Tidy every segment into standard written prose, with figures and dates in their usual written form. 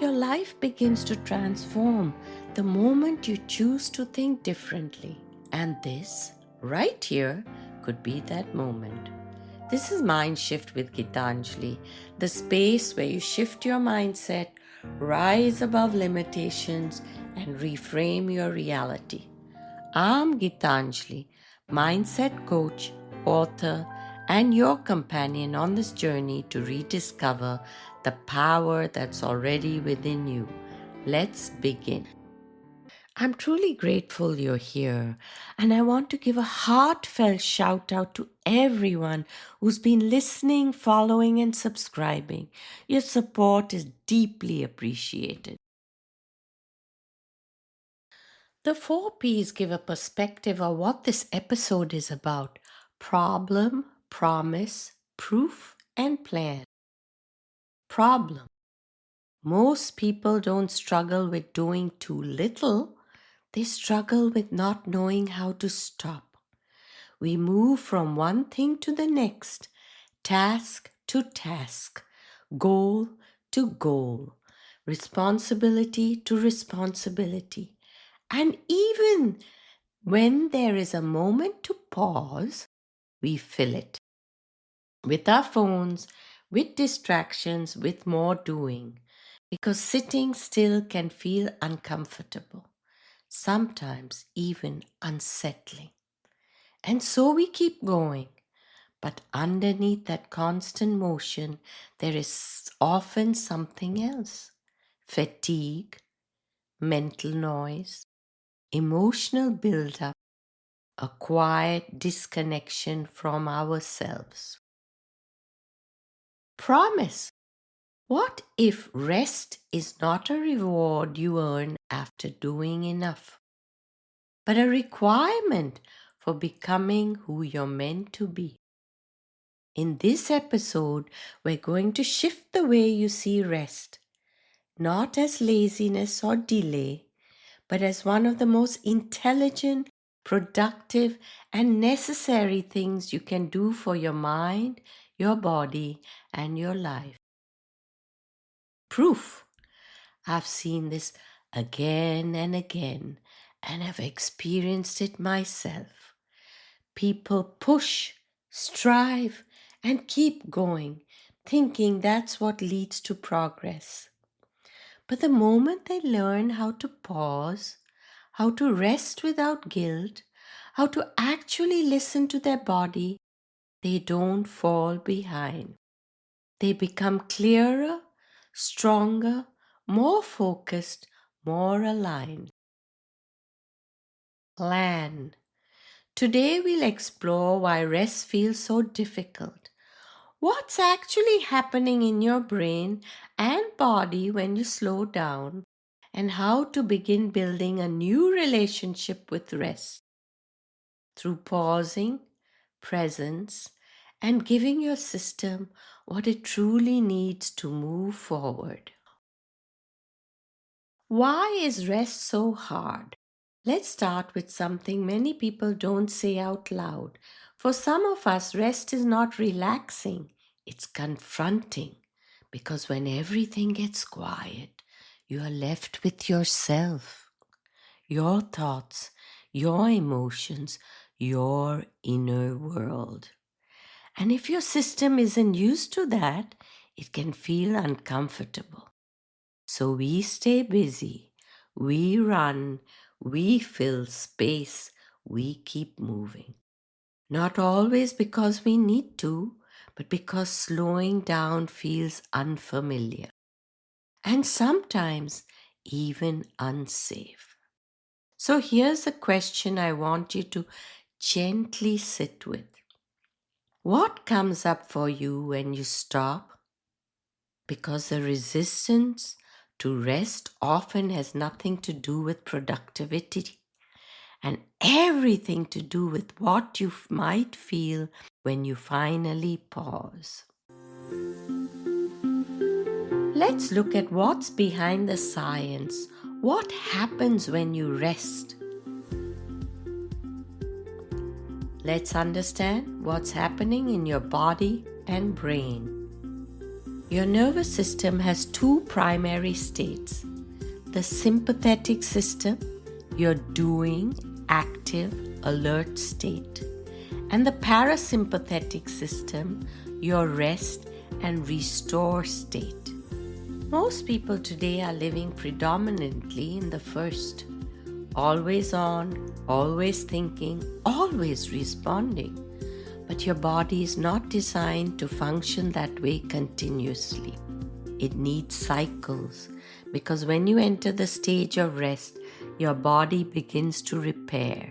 Your life begins to transform the moment you choose to think differently. And this, right here, could be that moment. This is Mindshift with Geetanjali, the space where you shift your mindset, rise above limitations, and reframe your reality. I'm Geetanjali, mindset coach, author, and your companion on this journey to rediscover the power that's already within you. Let's begin. I'm truly grateful you're here, and I want to give a heartfelt shout out to everyone who's been listening, following, and subscribing. Your support is deeply appreciated. The 4Ps give a perspective of what this episode is about: problem, promise, proof, and plan. Problem. Most people don't struggle with doing too little, they struggle with not knowing how to stop. We move from one thing to the next, task to task, goal to goal, responsibility to responsibility. And even when there is a moment to pause, we fill it with our phones, with distractions, with more doing. Because sitting still can feel uncomfortable, sometimes even unsettling. And so we keep going. But underneath that constant motion, there is often something else: fatigue, mental noise, emotional buildup, a quiet disconnection from ourselves. Promise. What if rest is not a reward you earn after doing enough, but a requirement for becoming who you're meant to be? In this episode, we're going to shift the way you see rest, not as laziness or delay, but as one of the most intelligent, productive, and necessary things you can do for your mind, your body, and your life. Proof. I've seen this again and again, and I've experienced it myself. People push, strive, and keep going, thinking that's what leads to progress. But the moment they learn how to pause, how to rest without guilt, how to actually listen to their body, they don't fall behind. They become clearer, stronger, more focused, more aligned. Plan. Today we'll explore why rest feels so difficult. What's actually happening in your brain and body when you slow down, and how to begin building a new relationship with rest through pausing, presence, and giving your system what it truly needs to move forward. Why is rest so hard? Let's start with something many people don't say out loud. For some of us, rest is not relaxing, it's confronting. Because when everything gets quiet, you are left with yourself, your thoughts, your emotions, your inner world. And if your system isn't used to that, it can feel uncomfortable. So we stay busy, we run, we fill space, we keep moving. Not always because we need to, but because slowing down feels unfamiliar. And sometimes even unsafe. So here's a question I want you to gently sit with. What comes up for you when you stop? Because the resistance to rest often has nothing to do with productivity and everything to do with what you might feel when you finally pause. Let's look at what's behind the science. What happens when you rest? Let's understand what's happening in your body and brain. Your nervous system has two primary states. The sympathetic system, your doing, active, alert state, and the parasympathetic system, your rest and restore state. Most people today are living predominantly in the first. Always on, always thinking, always responding. But your body is not designed to function that way continuously. It needs cycles, because when you enter the stage of rest, your body begins to repair.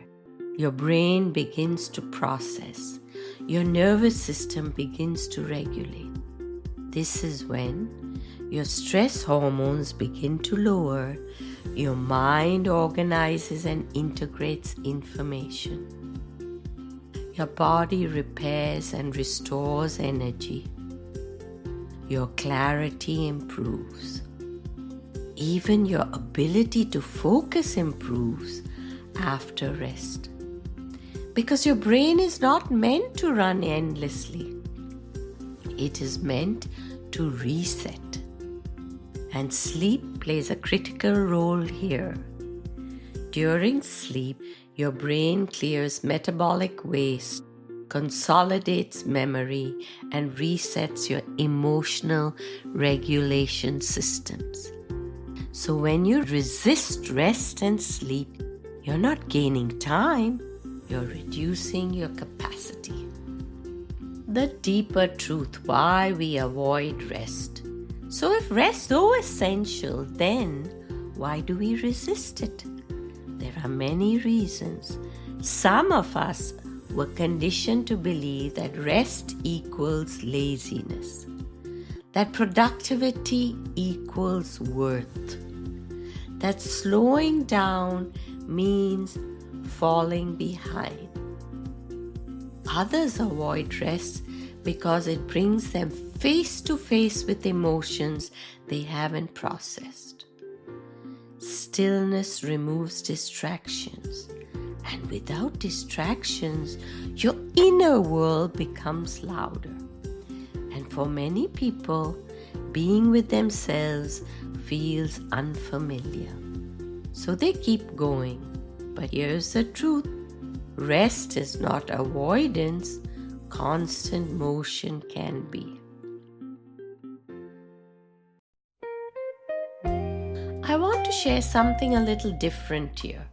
Your brain begins to process. Your nervous system begins to regulate. This is when your stress hormones begin to lower. Your mind organizes and integrates information. Your body repairs and restores energy. Your clarity improves. Even your ability to focus improves after rest. Because your brain is not meant to run endlessly. It is meant to reset. And sleep plays a critical role here. During sleep, your brain clears metabolic waste, consolidates memory, and resets your emotional regulation systems. So when you resist rest and sleep, you're not gaining time, you're reducing your capacity. The deeper truth why we avoid rest. So if rest is so essential, then why do we resist it? There are many reasons. Some of us were conditioned to believe that rest equals laziness, that productivity equals worth, that slowing down means falling behind. Others avoid rest because it brings them face to face with emotions they haven't processed. Stillness removes distractions, and without distractions, your inner world becomes louder. And for many people, being with themselves feels unfamiliar. So they keep going. But here's the truth. Rest is not avoidance. Constant motion can be. I want to share something a little different here,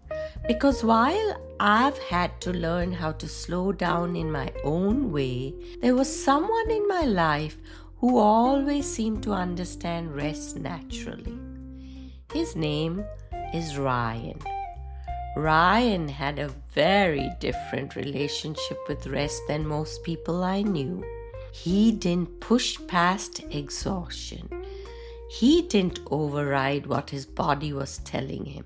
because while I've had to learn how to slow down in my own way, there was someone in my life who always seemed to understand rest naturally. His name is Ryan. Ryan had a very different relationship with rest than most people I knew. He didn't push past exhaustion. He didn't override what his body was telling him.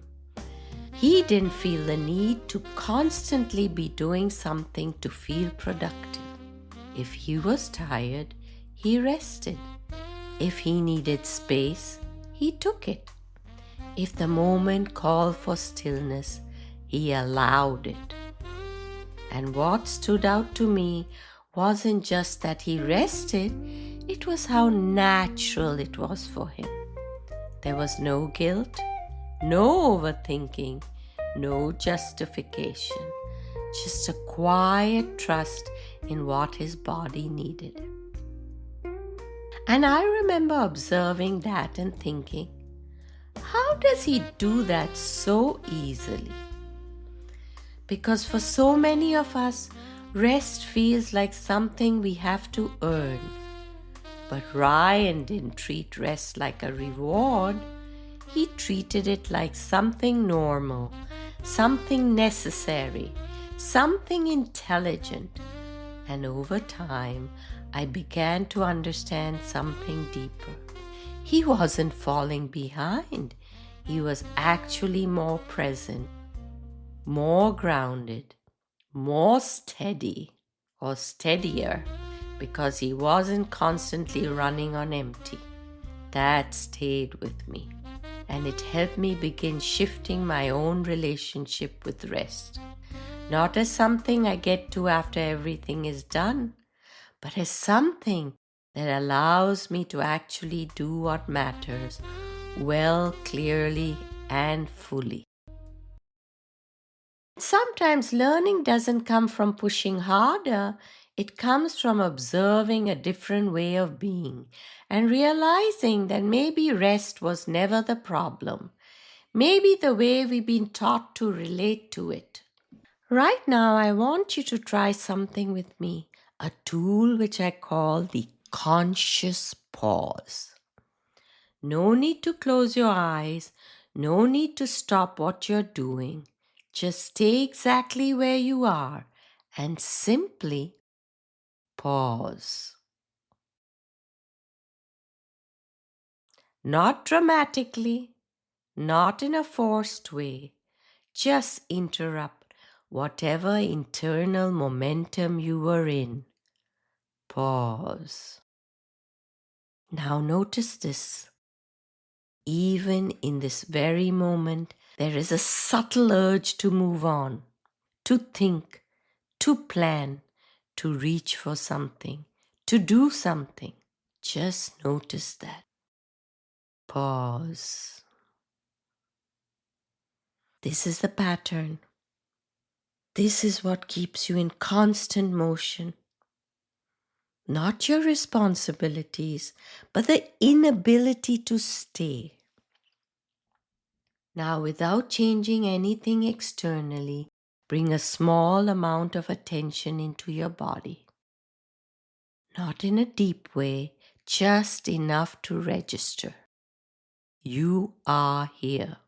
He didn't feel the need to constantly be doing something to feel productive. If he was tired, he rested. If he needed space, he took it. If the moment called for stillness, he allowed it. And what stood out to me wasn't just that he rested, it was how natural it was for him. There was no guilt, no overthinking, no justification, just a quiet trust in what his body needed. And I remember observing that and thinking, how does he do that so easily? Because for so many of us, rest feels like something we have to earn. But Ryan didn't treat rest like a reward. He treated it like something normal, something necessary, something intelligent. And over time, I began to understand something deeper. He wasn't falling behind. He was actually more present, more grounded, more steady or steadier, because he wasn't constantly running on empty. That stayed with me, and it helped me begin shifting my own relationship with rest. Not as something I get to after everything is done, but as something that allows me to actually do what matters well, clearly, and fully. Sometimes learning doesn't come from pushing harder, it comes from observing a different way of being and realizing that maybe rest was never the problem. Maybe the way we've been taught to relate to it. Right now, I want you to try something with me, a tool which I call the conscious pause. No need to close your eyes, no need to stop what you're doing. Just stay exactly where you are and simply pause. Not dramatically, not in a forced way. Just interrupt whatever internal momentum you were in. Pause. Now notice this. Even in this very moment, there is a subtle urge to move on, to think, to plan, to reach for something, to do something. Just notice that. Pause. This is the pattern. This is what keeps you in constant motion. Not your responsibilities, but the inability to stay. Now, without changing anything externally, bring a small amount of attention into your body. Not in a deep way, just enough to register. You are here.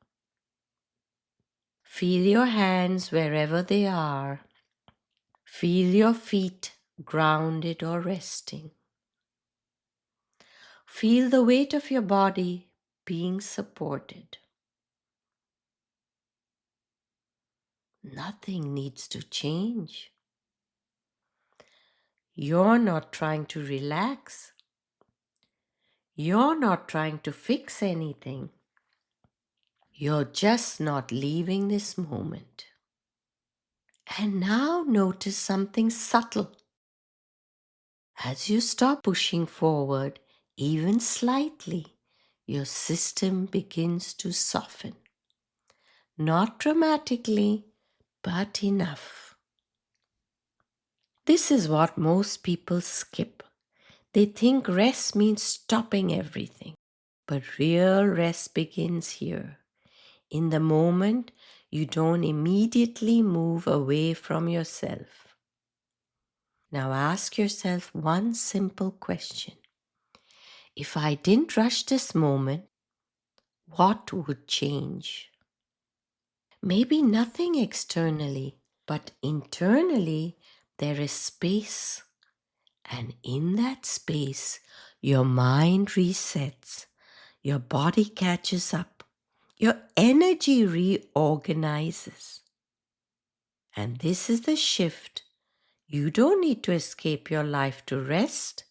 Feel your hands wherever they are. Feel your feet grounded or resting. Feel the weight of your body being supported. Nothing needs to change. You're not trying to relax. You're not trying to fix anything. You're just not leaving this moment. And now notice something subtle. As you stop pushing forward, even slightly, your system begins to soften. Not dramatically, but enough. This is what most people skip. They think rest means stopping everything. But real rest begins here. In the moment, you don't immediately move away from yourself. Now ask yourself one simple question. If I didn't rush this moment, what would change? Maybe nothing externally, but internally there is space. And in that space, your mind resets, your body catches up, your energy reorganizes. And this is the shift. You don't need to escape your life to rest.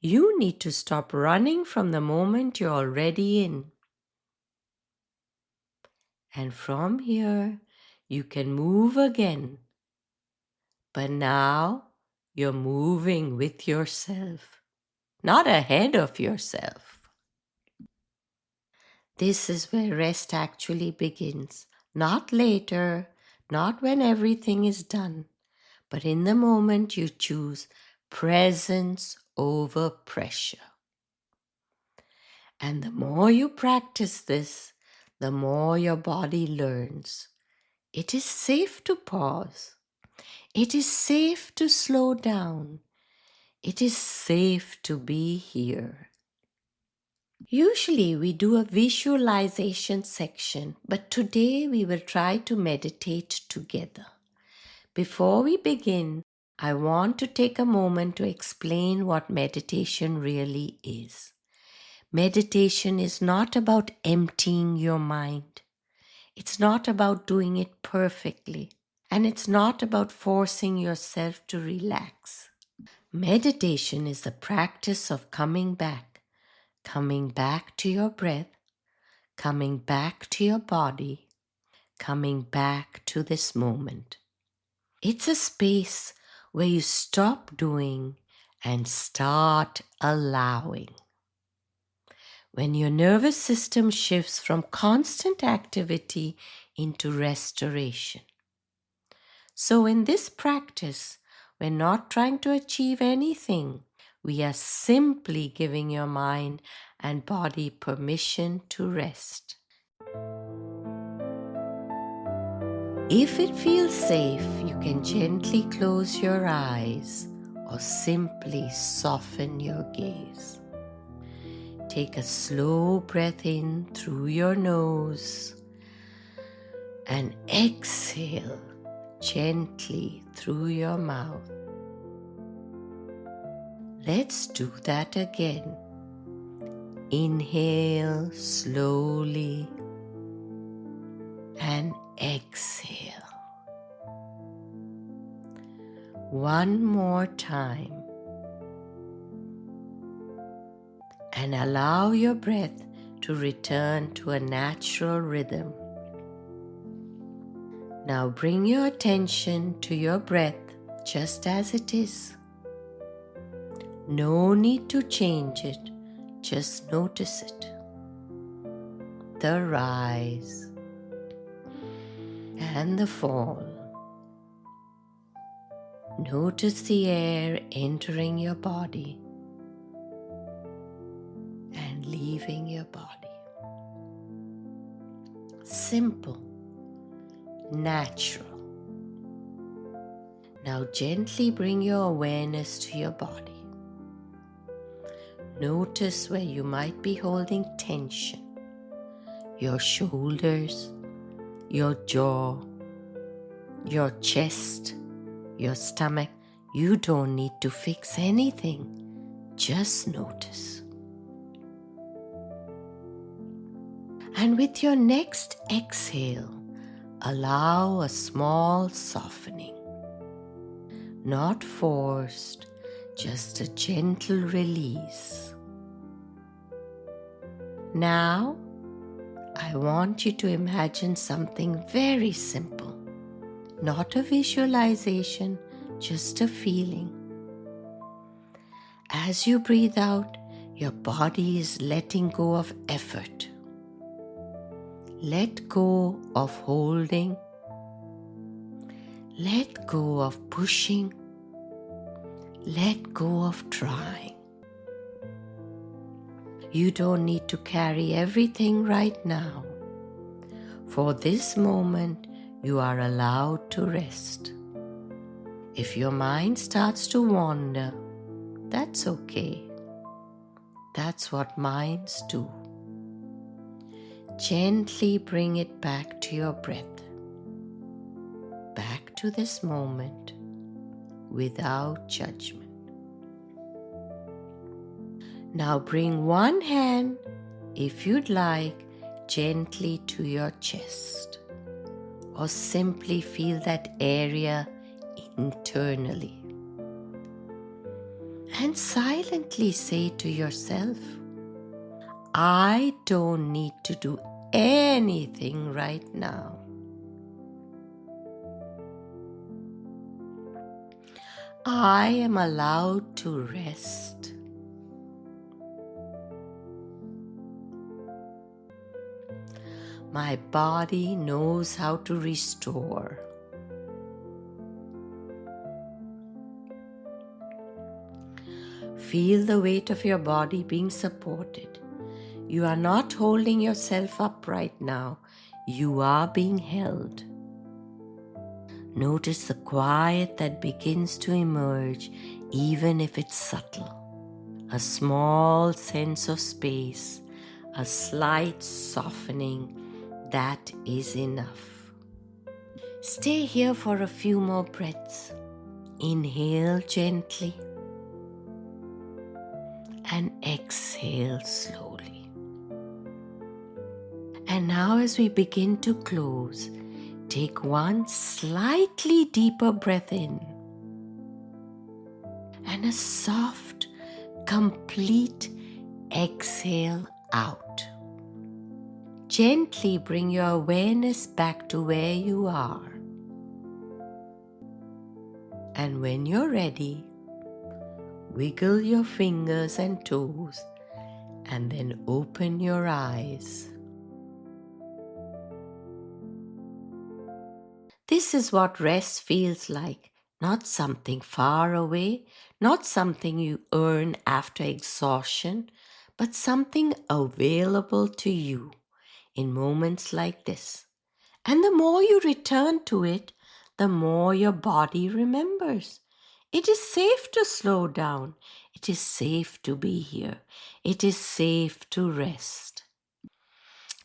You need to stop running from the moment you're already in. And from here, you can move again. But now, you're moving with yourself, not ahead of yourself. This is where rest actually begins. Not later, not when everything is done, but in the moment you choose presence over pressure. And the more you practice this, the more your body learns. It is safe to pause. It is safe to slow down. It is safe to be here. Usually we do a visualization section, but today we will try to meditate together. Before we begin, I want to take a moment to explain what meditation really is. Meditation is not about emptying your mind. It's not about doing it perfectly. And it's not about forcing yourself to relax. Meditation is the practice of coming back to your breath, coming back to your body, coming back to this moment. It's a space where you stop doing and start allowing. When your nervous system shifts from constant activity into restoration. So in this practice, we're not trying to achieve anything. We are simply giving your mind and body permission to rest. If it feels safe, you can gently close your eyes or simply soften your gaze. Take a slow breath in through your nose and exhale gently through your mouth. Let's do that again. Inhale slowly and exhale. One more time. And allow your breath to return to a natural rhythm. Now bring your attention to your breath just as it is. No need to change it, just notice it. The rise and the fall. Notice the air entering your body and leaving your body. Simple, natural. Now gently bring your awareness to your body. Notice where you might be holding tension. Your shoulders, your jaw, your chest, your stomach. You don't need to fix anything. Just notice. And with your next exhale, allow a small softening. Not forced, just a gentle release. Now, I want you to imagine something very simple. Not a visualization, just a feeling. As you breathe out, your body is letting go of effort. Let go of holding. Let go of pushing. Let go of trying. You don't need to carry everything right now. For this moment, you are allowed to rest. If your mind starts to wander, that's okay. That's what minds do. Gently bring it back to your breath, back to this moment without judgment. Now bring one hand, if you'd like, gently to your chest, or simply feel that area internally. And silently say to yourself, I don't need to do anything right now. I am allowed to rest. My body knows how to restore. Feel the weight of your body being supported. You are not holding yourself up right now. You are being held. Notice the quiet that begins to emerge, even if it's subtle. A small sense of space, a slight softening, that is enough. Stay here for a few more breaths. Inhale gently and exhale slowly. And now as we begin to close, take one slightly deeper breath in and a soft, complete exhale out. Gently bring your awareness back to where you are. And when you're ready, Wiggle your fingers and toes, and then open your eyes. This is what rest feels like. Not something far away, not something you earn after exhaustion, but something available to you in moments like this. And the more you return to it, the more your body remembers. It is safe to slow down. It is safe to be here. It is safe to rest.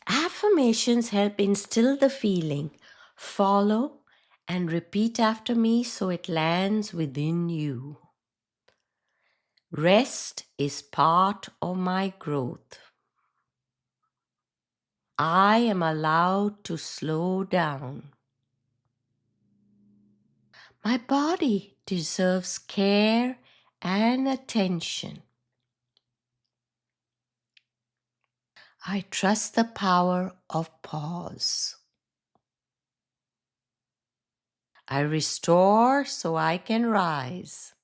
Affirmations help instill the feeling. Follow and repeat after me so it lands within you. Rest is part of my growth. I am allowed to slow down. My body deserves care and attention. I trust the power of pause. I restore so I can rise.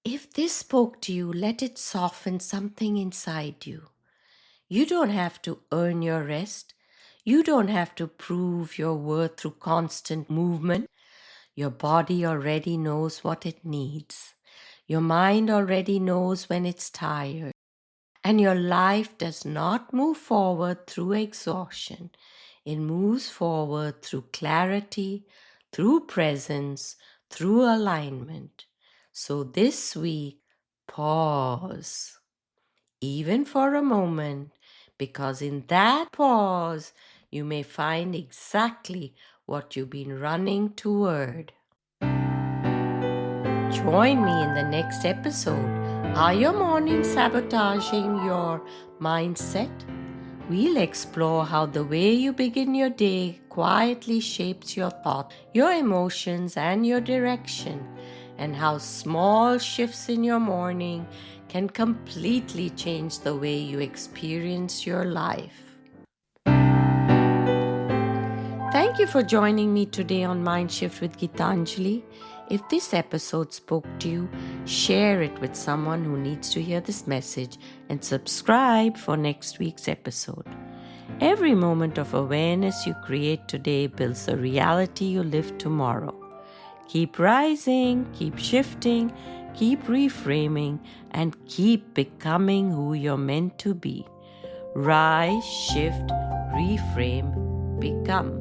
If this spoke to you, let it soften something inside you. You don't have to earn your rest. You don't have to prove your worth through constant movement. Your body already knows what it needs. Your mind already knows when it's tired. And your life does not move forward through exhaustion. It moves forward through clarity, through presence, through alignment. So this week, pause, even for a moment, because in that pause, you may find exactly what you've been running toward. Join me in the next episode. Are your mornings sabotaging your mindset? We'll explore how the way you begin your day quietly shapes your thoughts, your emotions, and your direction, and how small shifts in your morning can completely change the way you experience your life. Thank you for joining me today on Mindshift with Geetanjali. If this episode spoke to you, share it with someone who needs to hear this message and subscribe for next week's episode. Every moment of awareness you create today builds the reality you live tomorrow. Keep rising, keep shifting, keep reframing, and keep becoming who you're meant to be. Rise, shift, reframe, become.